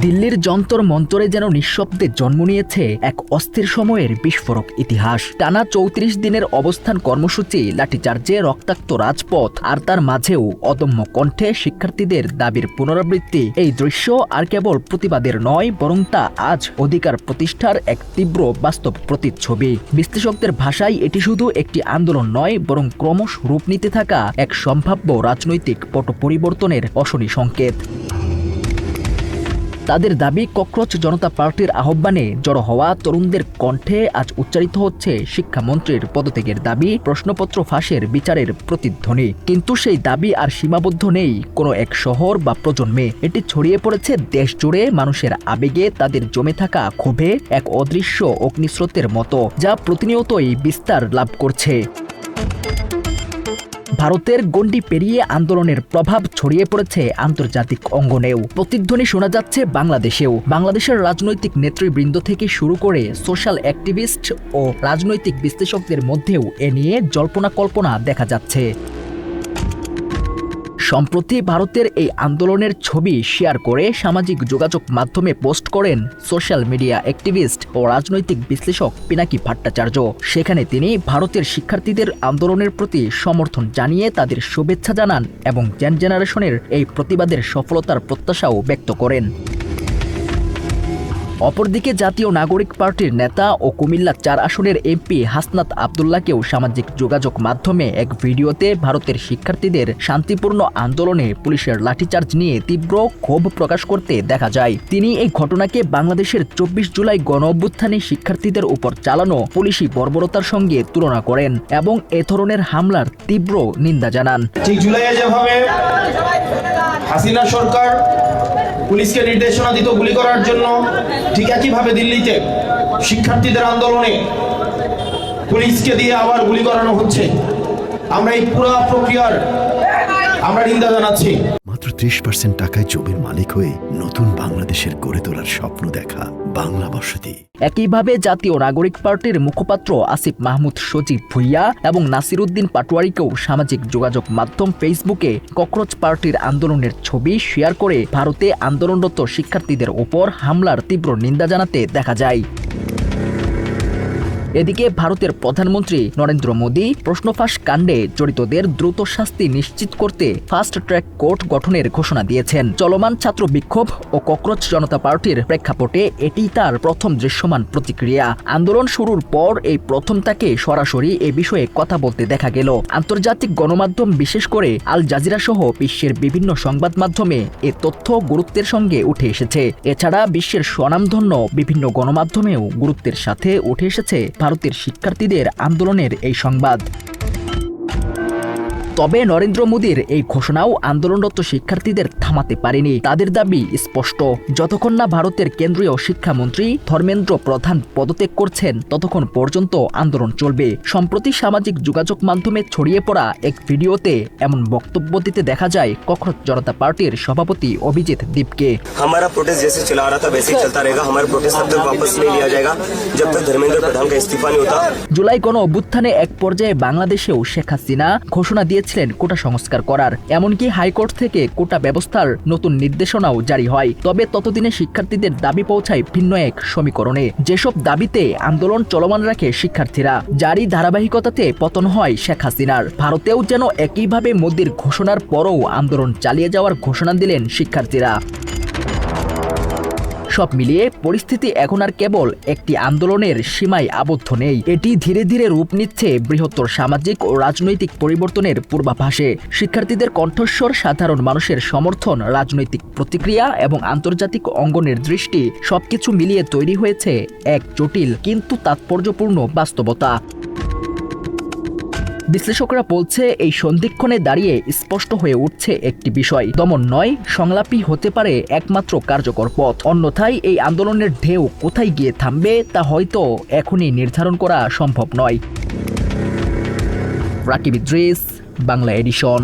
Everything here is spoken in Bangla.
দিল্লির যন্তর মন্তরে যেন নিঃশব্দে জন্ম নিয়েছে এক অস্থির সময়ের বিস্ফোরক ইতিহাস। টানা ৩৪ দিনের অবস্থান কর্মসূচি, লাঠিচার্জে রক্তাক্ত রাজপথ, আর তার মাঝেও অদম্য কণ্ঠে শিক্ষার্থীদের দাবির পুনরাবৃত্তি। এই দৃশ্য আর কেবল প্রতিবাদের নয়, বরং তা আজ অধিকার প্রতিষ্ঠার এক তীব্র বাস্তব প্রতিচ্ছবি। বিশ্লেষকদের ভাষায় এটি শুধু একটি আন্দোলন নয়, বরং ক্রমশ রূপ নিতে থাকা এক সম্ভাব্য রাজনৈতিক পট পরিবর্তনের অশনি সংকেত। তাদের দাবি, ককরোচ জনতা পার্টির আহ্বানে জড়ো হওয়া তরুণদের কণ্ঠে আজ উচ্চারিত হচ্ছে শিক্ষামন্ত্রীর পদত্যাগের দাবি, প্রশ্নপত্র ফাঁসের বিচারের প্রতিধ্বনি। কিন্তু সেই দাবি আর সীমাবদ্ধ নেই কোনো এক শহর বা প্রজন্মে। এটি ছড়িয়ে পড়েছে দেশ জুড়ে, মানুষের আবেগে, তাদের জমে থাকা ক্ষোভে, এক অদৃশ্য অগ্নিস্রোতের মতো, যা প্রতিনিয়তই বিস্তার লাভ করছে। ভারতের গণ্ডি পেরিয়ে আন্দোলনের প্রভাব ছড়িয়ে পড়েছে আন্তর্জাতিক অঙ্গনেও। প্রতিধ্বনি শোনা যাচ্ছে বাংলাদেশেও। বাংলাদেশের রাজনৈতিক নেতৃবৃন্দ থেকে শুরু করে সোশ্যাল অ্যাক্টিভিস্ট ও রাজনৈতিক বিশ্লেষকদের মধ্যেও এ নিয়ে জল্পনা কল্পনা দেখা যাচ্ছে। সম্প্রতি ভারতের এই আন্দোলনের ছবি শেয়ার করে সামাজিক যোগাযোগ মাধ্যমে পোস্ট করেন সোশ্যাল মিডিয়া অ্যাক্টিভিস্ট ও রাজনৈতিক বিশ্লেষক পিনাকি ভট্টাচার্য। সেখানে তিনি ভারতের শিক্ষার্থীদের আন্দোলনের প্রতি সমর্থন জানিয়ে তাদের শুভেচ্ছা জানান এবং জেনারেশনের এই প্রতিবাদের সফলতার প্রত্যাশাও ব্যক্ত করেন। অপরদিকে জাতীয় নাগরিক পার্টির নেতা ও কুমিল্লা ৪ আসনের এমপি হাসনাত আবদুল্লাহকেও সামাজিক যোগাযোগ মাধ্যমে এক ভিডিওতে ভারতের শিক্ষার্থীদের শান্তিপূর্ণ আন্দোলনে পুলিশের লাঠিচার্জ নিয়ে তীব্র ক্ষোভ প্রকাশ করতে দেখা যায়। তিনি এই ঘটনাকে বাংলাদেশের ২৪ জুলাই গণঅভ্যুত্থানে শিক্ষার্থীদের উপর চালানো পুলিশি বর্বরতার সঙ্গে তুলনা করেন এবং এ ধরনের হামলার তীব্র নিন্দা জানান। ঠিক জুলাইয়ে যেভাবে হাসিনা সরকার পুলিশকে নির্দেশনা দিত গুলি করার জন্য, ঠিক একইভাবে দিল্লিতে শিক্ষার্থীদের আন্দোলনে পুলিশকে দিয়ে আবার গুলি করানো হচ্ছে। আমরা এই পুরো প্রক্রিয়ার নিন্দা জানাচ্ছি। মাত্র ৩০% টাকায় জমির মালিক হয়ে নতুন বাংলাদেশের গড়ে তোলার স্বপ্ন দেখা বাংলা বসতি। একইভাবে জাতীয় নাগরিক পার্টির মুখপাত্র আসিফ মাহমুদ সজীব ভুইয়া এবং নাসির উদ্দিন পাটোয়ারিকেও সামাজিক যোগাযোগ মাধ্যম ফেসবুকে ককরোচ পার্টির আন্দোলনের ছবি শেয়ার করে ভারতে আন্দোলনরত শিক্ষার্থীদের ওপর হামলার তীব্র নিন্দা জানাতে দেখা যায়। এদিকে ভারতের প্রধানমন্ত্রী নরেন্দ্র মোদী প্রশ্নফাঁস কাণ্ডে জড়িতদের দ্রুত শাস্তি নিশ্চিত করতে ফাস্ট ট্র্যাক কোর্ট গঠনের ঘোষণা দিয়েছেন। চলমান ছাত্র বিক্ষোভ ও ককরোচ জনতা পার্টির প্রেক্ষাপটে এটি তার প্রথম দৃশ্যমান প্রতিক্রিয়া। আন্দোলন শুরুর পর এই প্রথম তাকে সরাসরি এ বিষয়ে কথা বলতে দেখা গেল। আন্তর্জাতিক গণমাধ্যম, বিশেষ করে আল জাজিরা সহ বিশ্বের বিভিন্ন সংবাদ মাধ্যমে এ তথ্য গুরুত্বের সঙ্গে উঠে এসেছে। এছাড়া বিশ্বের স্বনামধন্য বিভিন্ন গণমাধ্যমেও গুরুত্বের সাথে উঠে এসেছে ভারতের শিক্ষার্থীদের আন্দোলনের এই সংবাদ। তবে নরেন্দ্র মোদীর এই ঘোষণাও আন্দোলনরত শিক্ষার্থীদের থামাতে পারেনি। তাদের দাবি স্পষ্ট, যতক্ষণ না ভারতের কেন্দ্রীয় শিক্ষামন্ত্রী ধর্মেন্দ্র প্রধান পদত্যাগ করছেন, ততক্ষণ পর্যন্ত আন্দোলন চলবে। সম্প্রতি সামাজিক যোগাযোগ মাধ্যমে ছড়িয়ে পড়া এক ভিডিওতে এমন বক্তব্য দিতে দেখা যায় ককরোচ জনতা পার্টির সভাপতি অভিজিৎ দীপকে। हमारा प्रोटेस्ट जैसे चला रहा था वैसे ही चलता रहेगा। हमारा प्रोटेस्ट तब तक वापस नहीं लिया जाएगा जब तक धर्मेंद्र प्रधान का इस्तीफा नहीं होता। জুলাই গণ অভ্যুত্থানে এক পর্যায়ে বাংলাদেশেও শেখ হাসিনা ঘোষণা দিয়েছিলেন কোটা সংস্কার করার। এমনকি হাইকোর্ট থেকে কোটা ব্যবস্থার নতুন নির্দেশনাও জারি হয়। তবে ততদিনে শিক্ষার্থীদের দাবি পৌঁছায় ভিন্ন এক সমীকরণে। যেসব দাবিতে আন্দোলন চলমান রাখে শিক্ষার্থীরা, যারই ধারাবাহিকতাতে পতন হয় শেখ হাসিনার। ভারতেও যেন একইভাবে মোদির ঘোষণার পরও আন্দোলন চালিয়ে যাওয়ার ঘোষণা দিলেন শিক্ষার্থীরা। সব মিলিয়ে পরিস্থিতি এখন আর কেবল একটি আন্দোলনের সীমায় আবদ্ধ নেই। এটি ধীরে ধীরে রূপ নিচ্ছে বৃহত্তর সামাজিক ও রাজনৈতিক পরিবর্তনের পূর্বাভাসে। শিক্ষার্থীদের কণ্ঠস্বর, সাধারণ মানুষের সমর্থন, রাজনৈতিক প্রতিক্রিয়া এবং আন্তর্জাতিক অঙ্গনের দৃষ্টি, সবকিছু মিলিয়ে তৈরি হয়েছে এক জটিল কিন্তু তাৎপর্যপূর্ণ বাস্তবতা। বিশ্লেষকরা বলছে, এই সন্ধিক্ষণে দাঁড়িয়ে স্পষ্ট হয়ে উঠছে একটি বিষয়, দমন নয়, সংলাপই হতে পারে একমাত্র কার্যকর পথ। অন্যথায় এই আন্দোলনের ঢেউ কোথায় গিয়ে থামবে তা হয়তো এখনই নির্ধারণ করা সম্ভব নয়। রাকিব ইদ্রিস, বাংলা এডিশন।